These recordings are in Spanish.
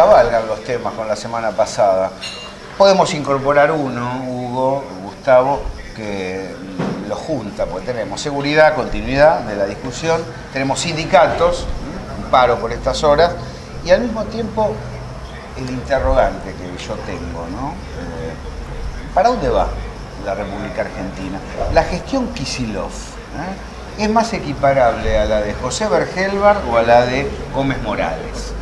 cabalgan los temas con la semana pasada. Podemos incorporar uno, Hugo, Gustavo, que lo junta, porque tenemos seguridad, continuidad de la discusión, tenemos sindicatos, un paro por estas horas, y al mismo tiempo el interrogante que yo tengo, ¿no? ¿Para dónde va la República Argentina? La gestión Kicillof, ¿es más equiparable a la de José Bergelbar o a la de Gómez Morales?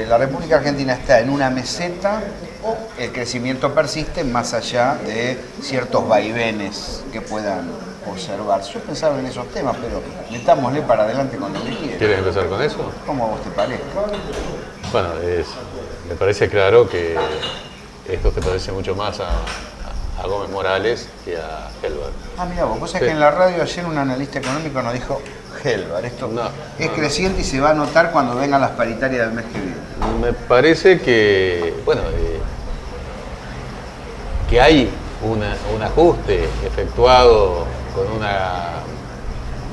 La República Argentina está en una meseta o el crecimiento persiste más allá de ciertos vaivenes que puedan observar. Yo pensaba en esos temas, pero metámosle para adelante con lo que quieras. ¿Quieres empezar con eso? ¿Cómo a vos te parece? Bueno, me parece claro que esto te parece mucho más a Gómez Morales que a Helbar. Mira vos sabés que en la radio ayer un analista económico nos dijo Helbar, esto es creciente y se va a notar cuando vengan las paritarias del mes que viene. Me parece que, bueno, que hay un ajuste efectuado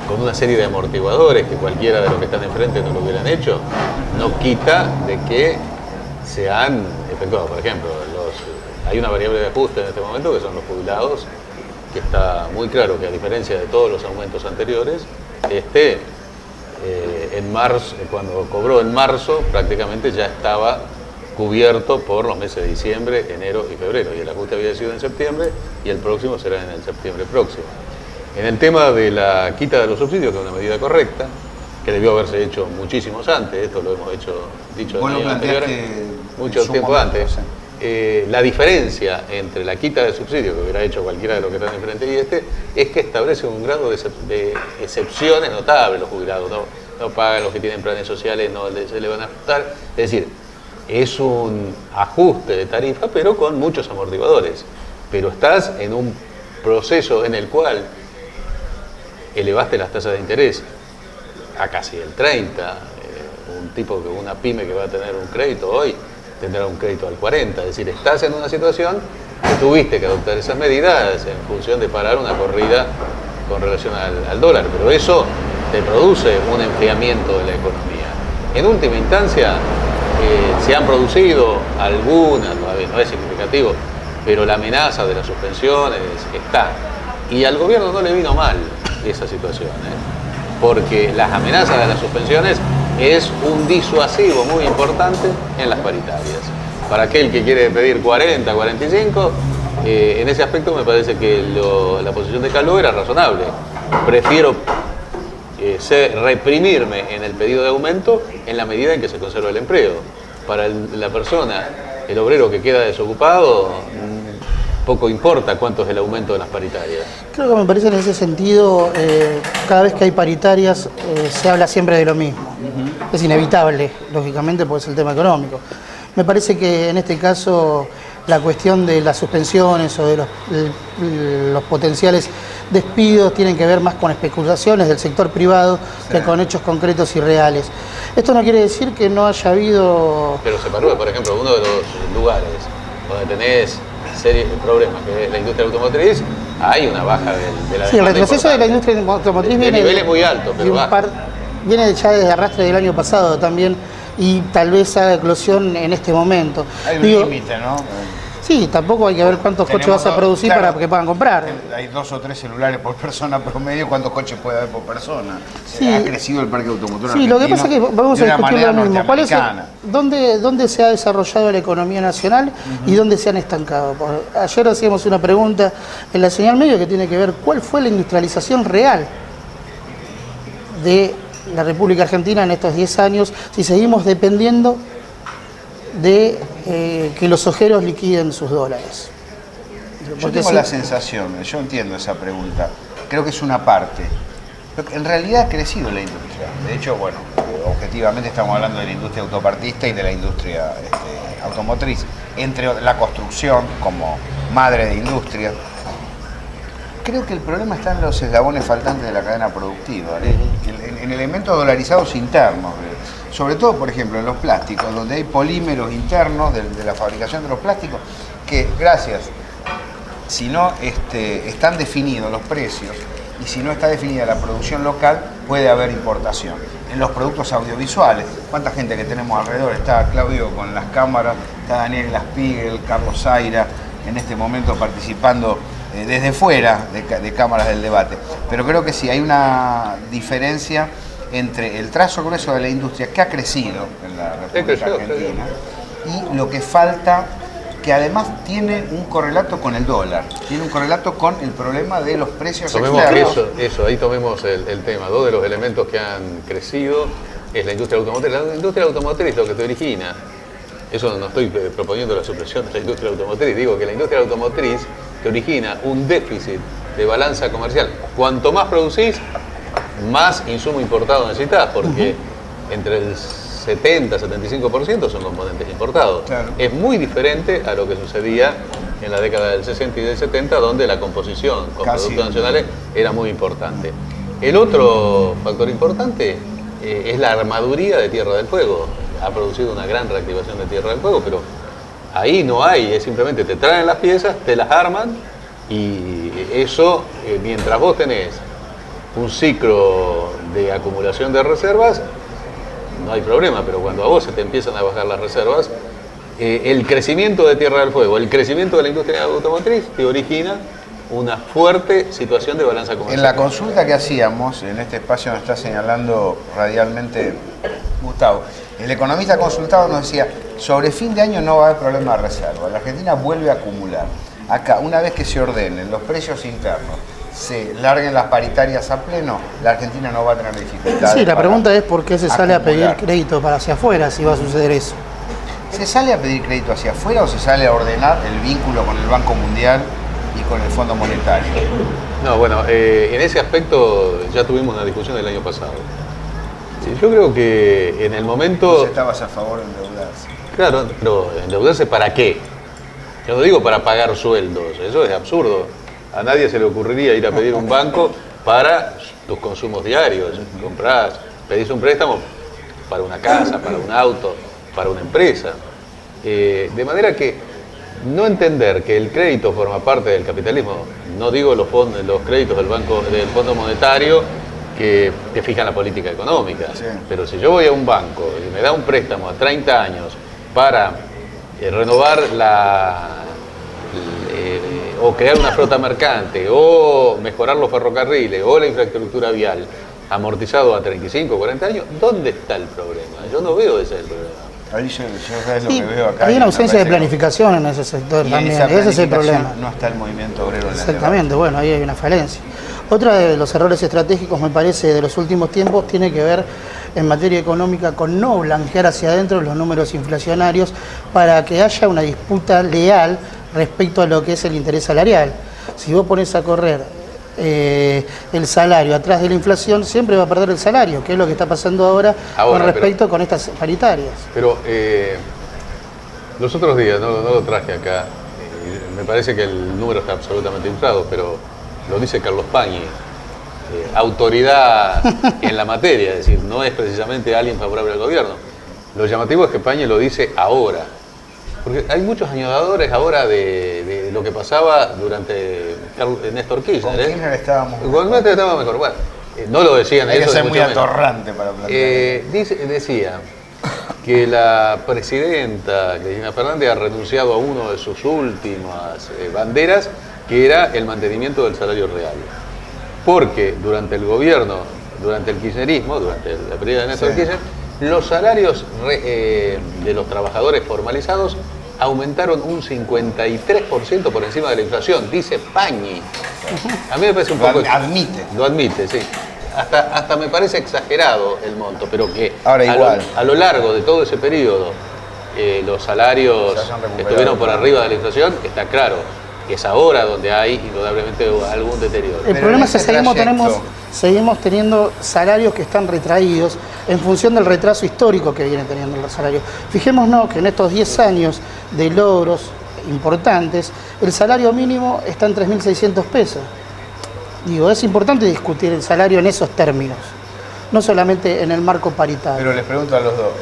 con una serie de amortiguadores que cualquiera de los que están enfrente no lo hubieran hecho, no quita de que se han efectuado. Por ejemplo, hay una variable de ajuste en este momento que son los jubilados, que está muy claro que a diferencia de todos los aumentos anteriores, en marzo, cuando cobró en marzo, prácticamente ya estaba cubierto por los meses de diciembre, enero y febrero, y el ajuste había sido en septiembre y el próximo será en el septiembre próximo. En el tema de la quita de los subsidios, que es una medida correcta, que debió haberse hecho muchísimos antes, esto lo hemos dicho en años anteriores, mucho tiempo antes. La diferencia entre la quita de subsidios que hubiera hecho cualquiera de los que están enfrente y es que establece un grado de excepciones notables. Los jubilados no pagan, los que tienen planes sociales no se le van a ajustar. Es decir, es un ajuste de tarifa, pero con muchos amortiguadores. Pero estás en un proceso en el cual elevaste las tasas de interés a casi el 30%. Una pyme que va a tener un crédito hoy tendrá un crédito al 40%. Es decir, estás en una situación que tuviste que adoptar esas medidas en función de parar una corrida con relación al dólar. Pero eso te produce un enfriamiento de la economía. En última instancia, se han producido algunas, todavía no es significativo, pero la amenaza de las suspensiones está. Y al gobierno no le vino mal esa situación, porque las amenazas de las suspensiones es un disuasivo muy importante en las paritarias. Para aquel que quiere pedir 40, 45, en ese aspecto me parece que la posición de Calvo era razonable. Prefiero reprimirme en el pedido de aumento en la medida en que se conserva el empleo. Para la persona, el obrero que queda desocupado, poco importa cuánto es el aumento de las paritarias. Creo que me parece en ese sentido, cada vez que hay paritarias se habla siempre de lo mismo. Es inevitable, lógicamente, porque es el tema económico. Me parece que en este caso la cuestión de las suspensiones o de los potenciales despidos tienen que ver más con especulaciones del sector privado que con hechos concretos y reales. Esto no quiere decir que no haya habido... Pero se paró, por ejemplo, uno de los lugares donde tenés series de problemas, que es la industria automotriz, hay una baja de la... Sí, el retroceso de la industria automotriz viene... De niveles muy altos, pero viene ya desde arrastre del año pasado también, y tal vez haga eclosión en este momento. Hay un límite, ¿no? Sí, tampoco hay que ver cuántos coches vas a producir para que puedan comprar. Hay 2 o 3 celulares por persona promedio, ¿cuántos coches puede haber por persona? Sí. Ha crecido el parque automotor argentino. Sí, lo que pasa es que vamos a discutir lo mismo. ¿Cuál es dónde se ha desarrollado la economía nacional y dónde se han estancado? Ayer hacíamos una pregunta en la señal medio que tiene que ver cuál fue la industrialización real de la República Argentina en estos 10 años, si seguimos dependiendo de que los ojeros liquiden sus dólares. Yo tengo la sensación, yo entiendo esa pregunta, creo que es una parte, pero en realidad ha crecido la industria. De hecho, bueno, objetivamente estamos hablando de la industria autopartista y de la industria automotriz, entre la construcción como madre de industria. Creo que el problema está en los eslabones faltantes de la cadena productiva, en elementos dolarizados internos, sobre todo, por ejemplo, en los plásticos, donde hay polímeros internos de la fabricación de los plásticos, que gracias, si no están definidos los precios, y si no está definida la producción local, puede haber importación. En los productos audiovisuales, ¿cuánta gente que tenemos alrededor? Está Claudio con las cámaras, está Daniel Glaspigel, Carlos Zaira, en este momento participando desde fuera de cámaras del debate. Pero creo que sí, hay una diferencia entre el trazo grueso de la industria, que ha crecido en la República Argentina, y lo que falta, que además tiene un correlato con el dólar, tiene un correlato con el problema de los precios externos. Ahí tomemos el tema. Dos de los elementos que han crecido es la industria automotriz. La industria automotriz lo que te origina, eso no estoy proponiendo la supresión de la industria automotriz, digo que la industria automotriz te origina un déficit de balanza comercial. Cuanto más producís, más insumo importado necesitas, porque entre el 70-75% son componentes importados. Claro. Es muy diferente a lo que sucedía en la década del 60 y del 70, donde la composición con productos nacionales era muy importante. El otro factor importante es la armaduría de Tierra del Fuego. Ha producido una gran reactivación de Tierra del Fuego, pero ahí no hay, es simplemente te traen las piezas, te las arman, y eso, mientras vos tenés un ciclo de acumulación de reservas, no hay problema, pero cuando a vos se te empiezan a bajar las reservas, el crecimiento de Tierra del Fuego, el crecimiento de la industria automotriz te origina una fuerte situación de balanza comercial. En la consulta que hacíamos, en este espacio nos está señalando radialmente Gustavo, el economista consultado nos decía, sobre fin de año no va a haber problema de reserva, la Argentina vuelve a acumular. Acá, una vez que se ordenen los precios internos, se larguen las paritarias a pleno, la Argentina no va a tener dificultades. Sí, la pregunta es por qué se sale a pedir acumular. crédito para hacia afuera si va a suceder eso. ¿Se sale a pedir crédito hacia afuera o se sale a ordenar el vínculo con el Banco Mundial y con el Fondo Monetario? No, bueno, en ese aspecto ya tuvimos una discusión el año pasado. Sí, yo creo que en el momento... ¿Vos estabas a favor de endeudarse? Claro, pero ¿endeudarse para qué? Yo no digo para pagar sueldos, eso es absurdo. A nadie se le ocurriría ir a pedir un banco para tus consumos diarios. Comprás, pedís un préstamo para una casa, para un auto, para una empresa. De manera que no entender que el crédito forma parte del capitalismo, no digo los créditos del Fondo Monetario que te fijan la política económica, sí. Pero si yo voy a un banco y me da un préstamo a 30 años para renovar o crear una flota mercante, o mejorar los ferrocarriles, o la infraestructura vial, amortizado a 35 o 40 años, ¿dónde está el problema? Yo no veo ese el problema. Ahí yo es lo que veo acá. Hay una ausencia de planificación en ese sector también, ese es el problema. No está el movimiento obrero en la Exactamente, bueno, ahí hay una falencia. Otro de los errores estratégicos, me parece, de los últimos tiempos tiene que ver en materia económica con no blanquear hacia adentro los números inflacionarios para que haya una disputa leal respecto a lo que es el interés salarial. Si vos pones a correr el salario atrás de la inflación, siempre va a perder el salario, que es lo que está pasando ahora con respecto con estas paritarias. Pero los otros días, no lo traje acá, me parece que el número está absolutamente inflado, pero lo dice Carlos Pañi, autoridad en la materia, es decir, no es precisamente alguien favorable al gobierno. Lo llamativo es que Pañi lo dice ahora, porque hay muchos añoradores ahora de lo que pasaba durante Néstor Kirchner. Con Kirchner estábamos mejor. Con Néstor estábamos mejor. Bueno, no lo decían Hay eso. que ser muy atorrante para plantear. Decía que la presidenta Cristina Fernández ha renunciado a uno de sus últimas banderas, que era el mantenimiento del salario real. Porque durante el gobierno, durante el kirchnerismo, durante la periodo de Néstor Kirchner, los salarios de los trabajadores formalizados aumentaron un 53% por encima de la inflación, dice Pañi. A mí me parece un poco... Lo admite, sí. Hasta me parece exagerado el monto, pero que a lo largo de todo ese periodo los salarios estuvieron por arriba de la inflación, está claro. Es ahora donde hay indudablemente algún deterioro. El problema es que seguimos teniendo salarios que están retraídos en función del retraso histórico que vienen teniendo los salarios. Fijémonos que en estos 10 años de logros importantes, el salario mínimo está en 3.600 pesos. Digo, es importante discutir el salario en esos términos, no solamente en el marco paritario. Pero les pregunto a los dos,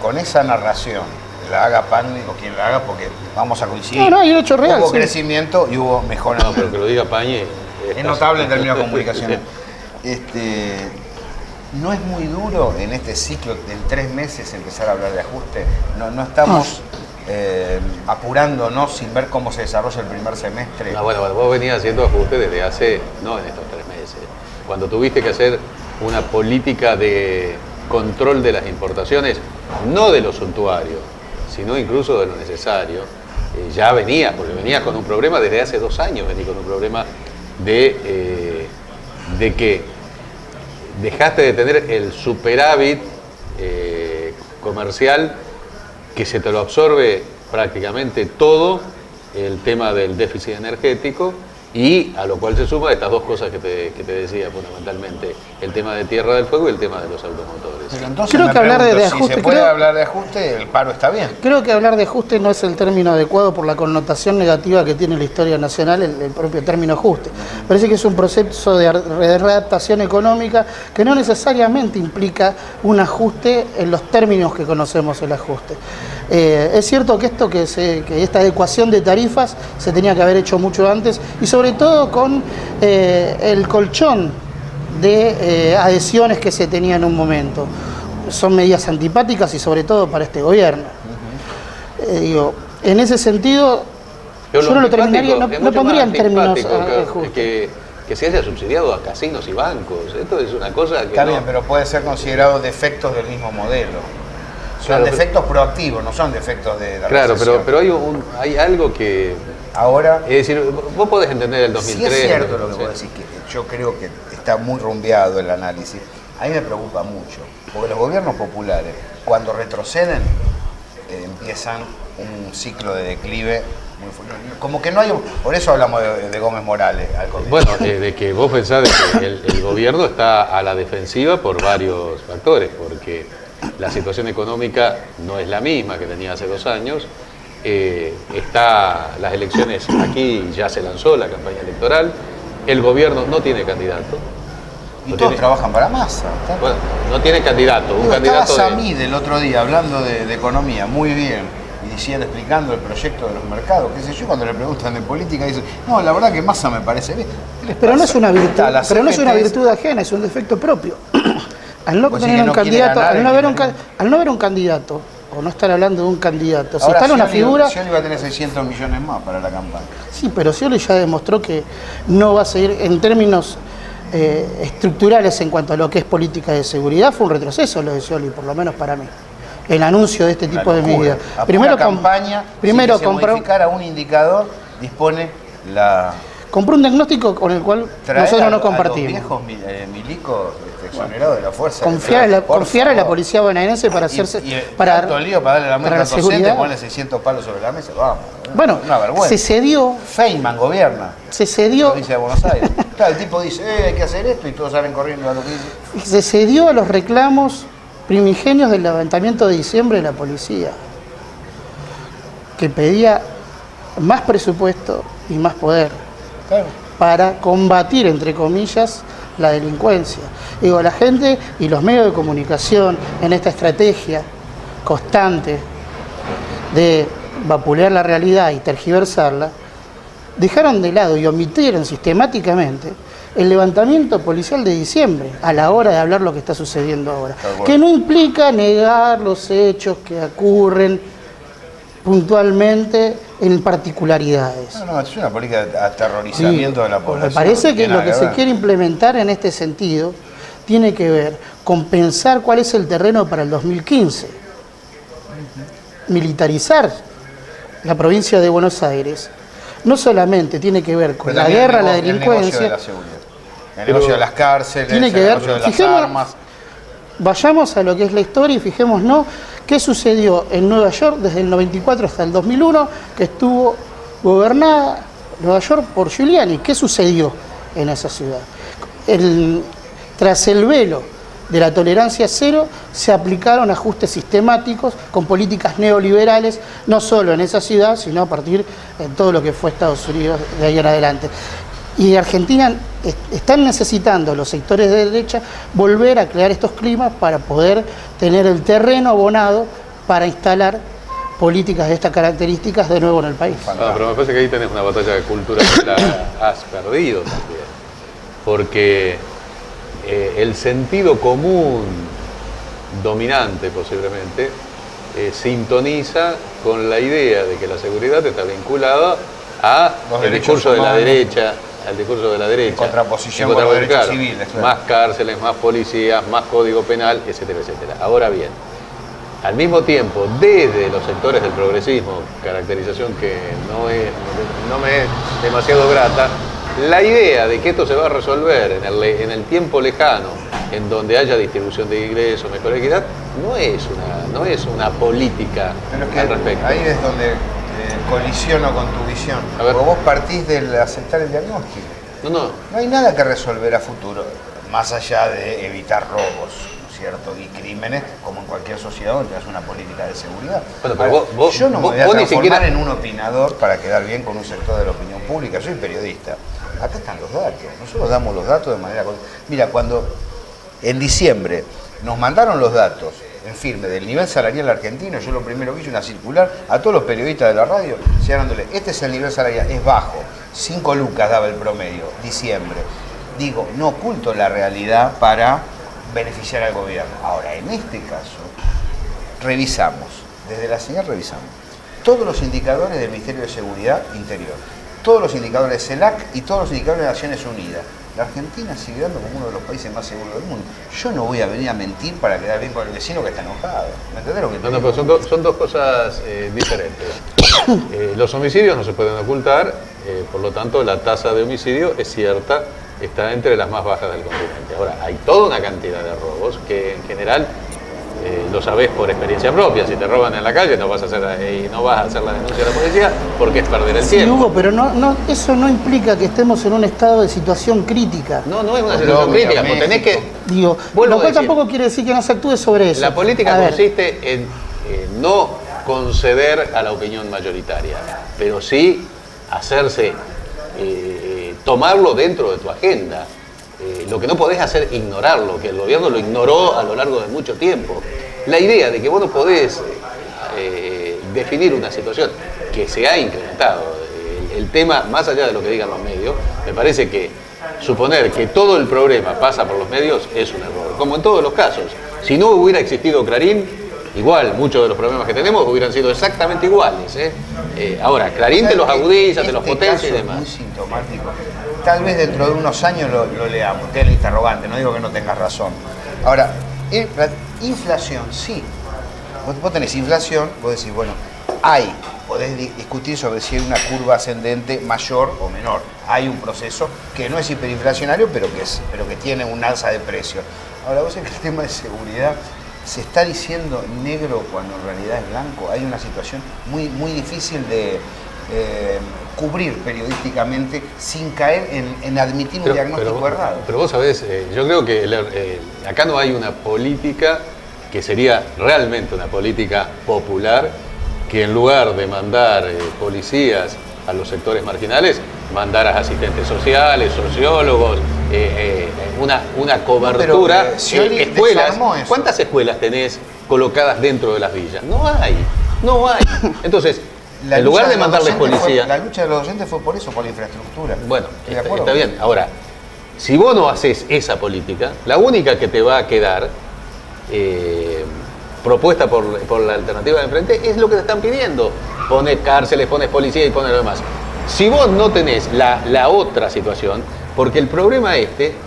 con esa narración, la haga Pañi o quien la haga, porque vamos a coincidir. No, hay un hecho real. Hubo crecimiento y hubo mejora. No, pero que lo diga Pañi Es notable en términos de comunicación. ¿No es muy duro en este ciclo en 3 meses empezar a hablar de ajuste? No estamos apurándonos sin ver cómo se desarrolla el primer semestre. No, bueno, vos venías haciendo ajuste desde hace, no en estos 3 meses, cuando tuviste que hacer una política de control de las importaciones, no de lo suntuario, sino incluso de lo necesario. Ya venías, porque venías con un problema desde hace 2 años, venías con un problema de que dejaste de tener el superávit comercial que se te lo absorbe prácticamente todo el tema del déficit energético, y a lo cual se suma estas 2 cosas que te decía fundamentalmente, el tema de Tierra del Fuego y el tema de los automotores. Pero entonces creo que hablar de ajuste, si se puede hablar de ajuste, el paro está bien. Creo que hablar de ajuste no es el término adecuado por la connotación negativa que tiene la historia nacional el propio término ajuste. Parece que es un proceso de readaptación económica que no necesariamente implica un ajuste en los términos que conocemos el ajuste. Es cierto que que esta adecuación de tarifas se tenía que haber hecho mucho antes, y sobre todo con el colchón de adhesiones que se tenía en un momento. Son medidas antipáticas y sobre todo para este gobierno. En ese sentido, yo no lo terminaría, no pondría en términos que se haya subsidiado a casinos y bancos. Esto es una cosa que está bien, pero puede ser considerado defectos del mismo modelo. Son defectos proactivos, no son defectos de la recesión. Pero hay algo que... Ahora, es decir, vos podés entender el 2003... Sí es cierto lo que vos decís, que yo creo que está muy rumbeado el análisis. A mí me preocupa mucho, porque los gobiernos populares, cuando retroceden, empiezan un ciclo de declive muy fuerte. Como que no hay... Por eso hablamos de Gómez Morales. Bueno, de que vos pensás de que el gobierno está a la defensiva por varios factores, porque la situación económica no es la misma que tenía hace 2 años. Las elecciones, aquí ya se lanzó la campaña electoral, el gobierno no tiene candidato. Y todos trabajan para Massa. Bueno, no tiene candidato. Estaba Samid el otro día hablando de economía, muy bien, y diciendo, explicando el proyecto de los mercados, qué sé yo, cuando le preguntan de política, dice, no, la verdad que Massa me parece bien. Pero no es una virtud, ajena, es un defecto propio. Al no tener un candidato, al no haber un candidato, o no estar hablando de un candidato, si está en una figura... Scioli va a tener 600 millones más para la campaña. Sí, pero Scioli ya demostró que no va a seguir en términos estructurales en cuanto a lo que es política de seguridad. Fue un retroceso lo de Scioli, por lo menos para mí. El anuncio de este tipo de medidas. Primero campaña, primero si modificara un indicador, dispone la... Compró un diagnóstico con el cual nosotros no compartimos. Los viejos milicos exonerados de la fuerza. Confiar a la policía bonaerense para hacerse... para tanto lío para darle la muerte al docente, ponerle 600 palos sobre la mesa, vamos. Bueno, una vergüenza. Se cedió... Feynman gobierna. Se cedió... La provincia de Buenos Aires. Claro, el tipo dice, hay que hacer esto, y todos salen corriendo a lo que dice. Se cedió a los reclamos primigenios del levantamiento de diciembre de la policía, que pedía más presupuesto y más poder. Claro. Para combatir, entre comillas, la delincuencia. Digo, la gente y los medios de comunicación en esta estrategia constante de vapulear la realidad y tergiversarla, dejaron de lado y omitieron sistemáticamente el levantamiento policial de diciembre a la hora de hablar lo que está sucediendo ahora, que no implica negar los hechos que ocurren puntualmente en particularidades. No, es una política de aterrorizamiento de la población. Me parece que lo que se quiere implementar en este sentido tiene que ver con pensar cuál es el terreno para el 2015. Militarizar la provincia de Buenos Aires no solamente tiene que ver con la guerra a la delincuencia, el negocio de las cárceles, tiene que ver, el negocio de las armas. Vayamos a lo que es la historia y fijémonos qué sucedió en Nueva York desde el 94 hasta el 2001, que estuvo gobernada Nueva York por Giuliani. ¿Qué sucedió en esa ciudad? Tras el velo de la tolerancia cero, se aplicaron ajustes sistemáticos con políticas neoliberales, no solo en esa ciudad, sino a partir de todo lo que fue Estados Unidos de ahí en adelante. Y Argentina están necesitando los sectores de derecha volver a crear estos climas para poder tener el terreno abonado para instalar políticas de estas características de nuevo en el país. Pero me parece que ahí tenés una batalla de cultura que la has perdido también. porque el sentido común dominante posiblemente sintoniza con la idea de que la seguridad está vinculada al discurso de la derecha, en contraposición con los derechos civiles, claro. Más cárceles, más policías, más código penal, etcétera, etcétera. Ahora bien, al mismo tiempo, desde los sectores del progresismo, caracterización que no me es demasiado grata, la idea de que esto se va a resolver en el tiempo lejano, en donde haya distribución de ingresos, mejor equidad, no es una política pero es que al respecto. ahí es donde colisiono con tu visión. Porque vos partís del aceptar el diagnóstico. No. No hay nada que resolver a futuro, más allá de evitar robos, ¿no es cierto? Y crímenes, como en cualquier sociedad donde tengas una política de seguridad. Bueno, pero yo no me voy a ni transformar siquiera en un opinador para quedar bien con un sector de la opinión pública. Soy periodista. Acá están los datos. Nosotros damos los datos de manera... Mira, cuando en diciembre nos mandaron los datos en firme del nivel salarial argentino, yo lo primero que hice una circular a todos los periodistas de la radio, señalándole, este es el nivel salarial, es bajo, 5 lucas daba el promedio, diciembre. Digo, no oculto la realidad para beneficiar al gobierno. Ahora, en este caso, revisamos, desde la señal revisamos, todos los indicadores del Ministerio de Seguridad Interior, todos los indicadores de CELAC y todos los indicadores de Naciones Unidas. La Argentina sigue dando como uno de los países más seguros del mundo. Yo no voy a venir a mentir para quedar bien con el vecino que está enojado. ¿Me entendés lo que te digo? Pero son dos cosas diferentes. Los homicidios no se pueden ocultar, por lo tanto la tasa de homicidio es cierta, está entre las más bajas del continente. Ahora, hay toda una cantidad de robos que en general lo sabés por experiencia propia. Si te roban en la calle no vas a hacer la denuncia a la policía porque es perder el tiempo. Hugo, pero eso no implica que estemos en un estado de situación crítica. No es una situación crítica, porque tenés que... Digo, lo cual tampoco quiere decir que no se actúe sobre eso. La política consiste en no conceder a la opinión mayoritaria, pero sí hacerse, tomarlo dentro de tu agenda. Lo que no podés hacer es ignorarlo, que el gobierno lo ignoró a lo largo de mucho tiempo. La idea de que vos no podés definir una situación que se ha incrementado, el tema, más allá de lo que digan los medios, me parece que suponer que todo el problema pasa por los medios es un error, como en todos los casos. Si no hubiera existido Clarín, igual muchos de los problemas que tenemos hubieran sido exactamente iguales. Ahora, Clarín te los agudiza, te los potencia y demás. Es muy sintomático. Tal vez dentro de unos años lo leamos, que es el interrogante, no digo que no tengas razón. Ahora, la inflación, sí. Vos tenés inflación, vos decís, bueno, podés discutir sobre si hay una curva ascendente mayor o menor. Hay un proceso que no es hiperinflacionario, pero que tiene un alza de precios. Ahora, vos en el tema de seguridad se está diciendo negro cuando en realidad es blanco. Hay una situación muy, muy difícil de cubrir periodísticamente sin caer en admitir un diagnóstico errado. Pero vos sabés, yo creo que acá no hay una política que sería realmente una política popular, que en lugar de mandar policías a los sectores marginales, mandaras asistentes sociales, sociólogos, una cobertura, escuelas. ¿Cuántas escuelas tenés colocadas dentro de las villas? No hay. Entonces, en lugar de mandarles policía... La lucha de los docentes fue por eso, por la infraestructura. Bueno, está bien. Ahora, si vos no haces esa política, la única que te va a quedar propuesta por la alternativa de enfrente es lo que te están pidiendo. Pones cárceles, pones policía y pones lo demás. Si vos no tenés la otra situación, porque el problema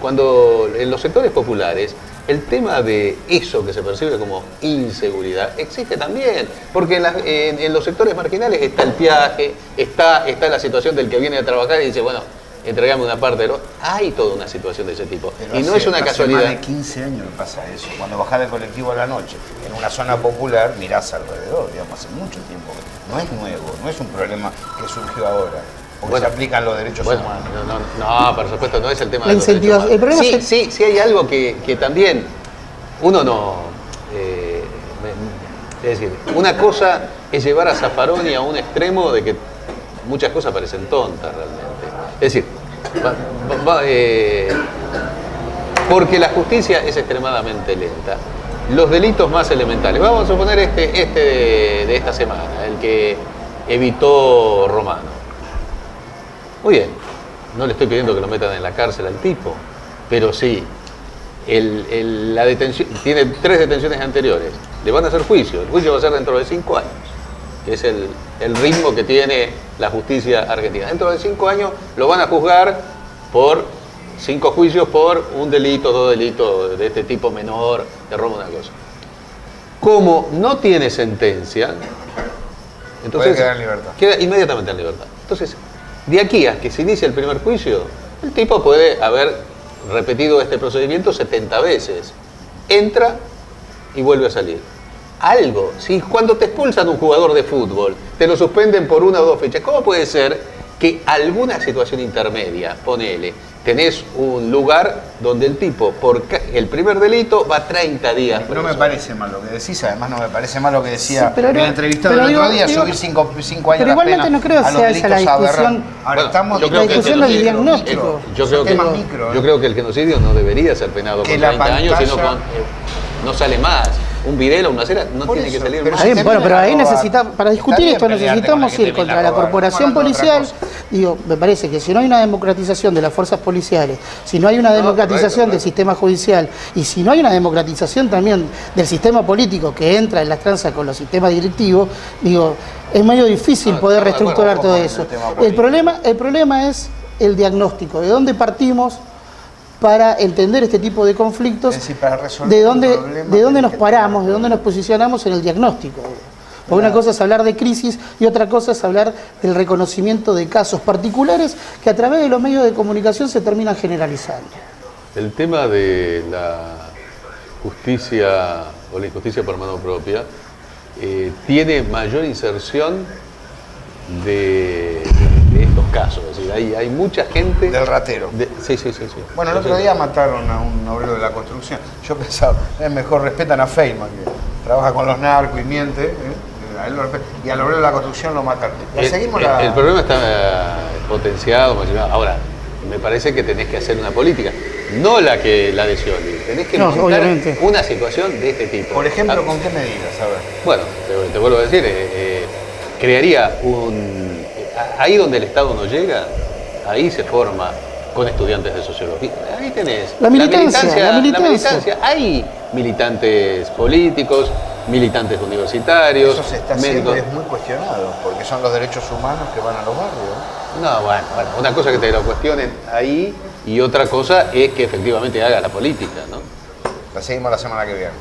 cuando en los sectores populares, el tema de eso que se percibe como inseguridad existe también, porque en los sectores marginales está el peaje, está la situación del que viene a trabajar y dice, bueno, entregame una parte, hay toda una situación de ese tipo. Pero y no es una casualidad. Hace más de 15 años que pasa eso. Cuando bajás del colectivo a la noche, en una zona popular, mirás alrededor, digamos, hace mucho tiempo. No es nuevo, no es un problema que surgió ahora. Porque se aplican los derechos humanos. No, por supuesto, no es el tema de los derechos humanos. El problema sí hay algo que también uno no... es decir, una cosa es llevar a Zaffaroni a un extremo de que muchas cosas parecen tontas realmente. Es decir, porque la justicia es extremadamente lenta. Los delitos más elementales, vamos a suponer de esta semana, el que evitó Romano. Muy bien, no le estoy pidiendo que lo metan en la cárcel al tipo, pero sí, la detención, tiene 3 detenciones anteriores, le van a hacer juicio, el juicio va a ser dentro de 5 años, que es el ritmo que tiene la justicia argentina. Dentro de 5 años lo van a juzgar por 5 juicios por un delito, 2 delitos de este tipo menor, de robo, una cosa. Como no tiene sentencia, entonces puede quedar en libertad. queda inmediatamente en libertad. Entonces, de aquí a que se inicie el primer juicio, el tipo puede haber repetido este procedimiento 70 veces. Entra y vuelve a salir. Algo, si cuando te expulsan un jugador de fútbol, te lo suspenden por 1 o 2 fechas, ¿cómo puede ser que alguna situación intermedia, ponele, tenés un lugar donde el tipo, por el primer delito, va 30 días preso? No me parece mal lo que decís, además no me parece mal lo que decía Sí, pero el no- entrevistado pero el otro digo- día, subir 5 años pero la igualmente pena no creo a los sea esa la delitos discusión. aberrantes. Ahora Bueno, estamos yo creo La que el discusión del genocidio- diagnóstico. Yo creo que, Tema micro, yo creo que el genocidio no debería ser penado Que con la 30 años, sino pantalla- con... no sale más. Un Videla, una cera, no Por tiene que eso, salir pero más. si Está bien, bueno, pero ahí necesitamos, para Está discutir bien esto pelearte necesitamos con la que ir te viene contra a la robar. corporación Estamos hablando de policial. otra Digo, me parece que si no hay una democratización de las fuerzas policiales, si no hay una democratización correcto. del sistema judicial y si no hay una democratización también del sistema político que entra en las tranzas con los sistemas directivos, digo, es medio difícil No, poder estamos de reestructurar acuerdo todo con eso. el tema político. El problema es el diagnóstico, de dónde partimos para entender este tipo de conflictos, Es decir, para resolver de un dónde, problema de dónde tenés nos que paramos, tener- de dónde nos posicionamos en el diagnóstico. Porque una cosa es hablar de crisis y otra cosa es hablar del reconocimiento de casos particulares que a través de los medios de comunicación se terminan generalizando. El tema de la justicia o la injusticia por mano propia tiene mayor inserción de estos casos. Es decir, hay mucha gente... Del ratero. Sí. Bueno, el otro día mataron a un obrero de la construcción. Yo pensaba, es mejor respetan a Feynman, que trabaja con los narcos y miente. A él lo respetan. Y al obrero de la construcción lo mataron. El problema está potenciado. Ahora, me parece que tenés que hacer una política, no la de Scioli. Tenés que No, enfrentar obviamente. una situación de este tipo. Por ejemplo, Ah, ¿con qué medidas? A ver. Bueno, te vuelvo a decir, crearía ahí donde el Estado no llega, ahí se forma con estudiantes de sociología. Ahí tenés La militancia. Hay militantes políticos, militantes universitarios, Eso se está haciendo médicos. y es muy cuestionado, porque son los derechos humanos que van a los barrios. No, bueno, una cosa es que te lo cuestionen ahí y otra cosa es que efectivamente haga la política, ¿no? La seguimos la semana que viene.